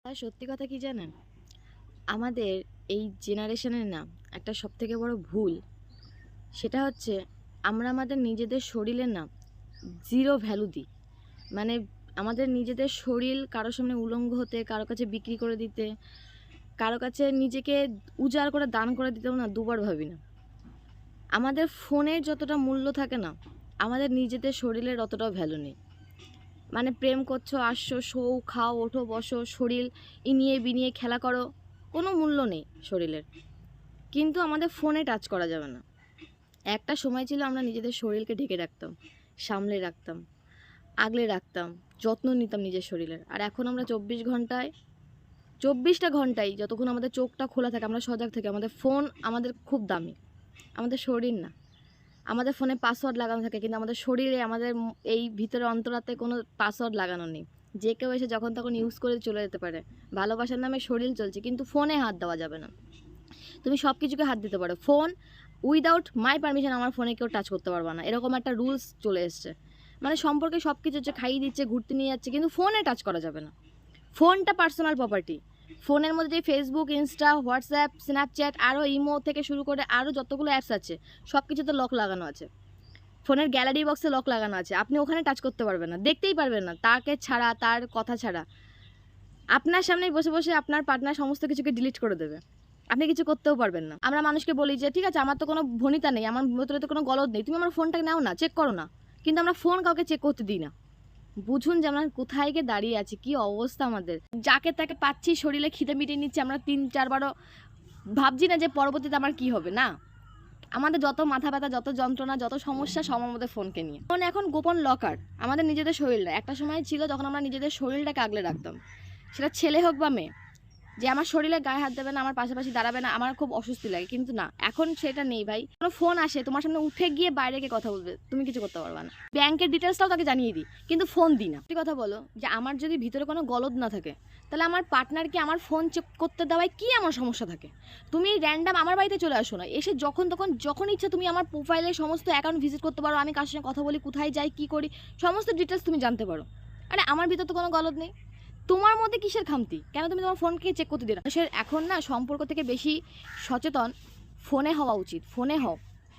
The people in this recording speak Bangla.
আর সত্যি কথা কি জানেন, আমাদের এই জেনারেশনের না একটা সবথেকে বড় ভুল, সেটা হচ্ছে আমরা আমাদের নিজেদের শরীরের না জিরো ভ্যালু দিই। মানে আমাদের নিজেদের শরীর কারোর সামনে উলঙ্গ হতে, কারো কাছে বিক্রি করে দিতে, কারো কাছে নিজেকে উজাড় করে দান করে দিতেও না দুবার ভাবি না। আমাদের ফোনের যতটা মূল্য থাকে না, আমাদের নিজেদের শরীরের অতটাও ভ্যালু নেই। মানে প্রেম করছো, আসছো, শো, খাও, ওঠো, বসো, শরীর ইনিয়ে বিনিয়ে খেলা করো, কোনো মূল্য নেই শরীরের। কিন্তু আমাদের ফোনে টাচ করা যাবে না। একটা সময় ছিল আমরা নিজেদের শরীরকে ঢেকে রাখতাম, সামলে রাখতাম, আগলে রাখতাম, যত্ন নিতাম নিজের শরীরের। আর এখন আমরা 24টা ঘন্টায় যতক্ষণ আমাদের চোখটা খোলা থাকে, আমরা সজাগ থাকি, আমাদের ফোন আমাদের খুব দামি, আমাদের শরীর না। আমাদের ফোনে পাসওয়ার্ড লাগানো থাকে, কিন্তু আমাদের শরীরে, আমাদের এই ভিতরে অন্তরাতে কোনো পাসওয়ার্ড লাগানো নেই। যে কেউ এসে যখন তখন ইউজ করে চলে যেতে পারে। ভালোবাসার নামে শরীর চলছে, কিন্তু ফোনে হাত দেওয়া যাবে না। তুমি সব কিছুকে হাত দিতে পারো, ফোন উইদাউট মাই পারমিশন আমার ফোনে কেউ টাচ করতে পারবে না, এরকম একটা রুলস চলে এসছে। মানে সম্পর্কে সব কিছু হচ্ছে, খাইয়ে দিচ্ছে, ঘুরতে নিয়ে যাচ্ছে, কিন্তু ফোনে টাচ করা যাবে না। ফোনটা পার্সোনাল প্রপার্টি। ফোনের মধ্যে যে ফেসবুক, ইনস্টা, হোয়াটসঅ্যাপ, স্ন্যাপচ্যাট, আরও ইমো থেকে শুরু করে আরও যতগুলো অ্যাপস আছে, সব কিছুতে লক লাগানো আছে। ফোনের গ্যালারি বক্সে লক লাগানো আছে, আপনি ওখানে টাচ করতে পারবেন না, দেখতেই পারবেন না, তাকে ছাড়া, তার কথা ছাড়া। আপনার সামনেই বসে বসে আপনার পার্টনার সমস্ত কিছুকে ডিলিট করে দেবে, আপনি কিছু করতেও পারবেন না। আমরা মানুষকে বলি যে ঠিক আছে, আমার তো কোনো ভনিতা নেই, আমার ভেতরে তো কোনো গলদ নেই, তুমি আমার ফোনটাকে নাও না, চেক করো না। কিন্তু আমরা ফোন কাউকে চেক করতে দিই না। বুঝুন যে আমরা কোথায় গিয়ে দাঁড়িয়ে আছি, কি অবস্থা আমাদের। যাকে তাকে পাচ্ছি, শরীরে খিদে মিটিয়ে নিচ্ছি, আমরা 3-4বারও ভাবছি না যে পরবর্তীতে আমার কি হবে। না, আমাদের যত মাথা ব্যথা, যত যন্ত্রণা, যত সমস্যা, সব আমাদের ফোনকে নিয়ে। ফোন এখন গোপন লকার আমাদের নিজেদের শরীরে। একটা সময় ছিল যখন আমরা নিজেদের শরীরটাকে আগলে রাখতাম, সেটা ছেলে হোক বা মেয়ে, যে আমার শরীরে গায়ে হাত দেবে না, আমার পাশাপাশি দাঁড়াবে না, আমার খুব অস্বস্তি লাগে। কিন্তু না, এখন সেটা নেই ভাই। কোনো ফোন আসে, তোমার সামনে উঠে গিয়ে বাইরে গিয়ে কথা বলবে, তুমি কিছু করতে পারবে না। ব্যাংকের ডিটেলসটাও তাকে জানিয়ে দিই, কিন্তু ফোন দিই না। কথা বলো যে আমার যদি ভিতরে কোনো গলদ না থাকে, তাহলে আমার পার্টনারকে আমার ফোন চেক করতে দেওয়ায় কি এমন সমস্যা থাকে? তুমি র্যান্ডাম আমার বাড়িতে চলে আসো না, এসে যখন তখন যখন ইচ্ছা তুমি আমার প্রোফাইলে সমস্ত অ্যাকাউন্ট ভিজিট করতে পারো, আমি কার সঙ্গে কথা বলি, কোথায় যাই, কী করি, সমস্ত ডিটেলস তুমি জানতে পারো। আরে আমার ভিতর তো কোনো গলদ নেই, তোমার মধ্যে কিসের খামতি? কেন তুমি তোমার ফোনকে চেক করতে দিও না? মানুষের এখন না সম্পর্ক থেকে বেশি সচেতন ফোনে হওয়া উচিত। ফোনে হও,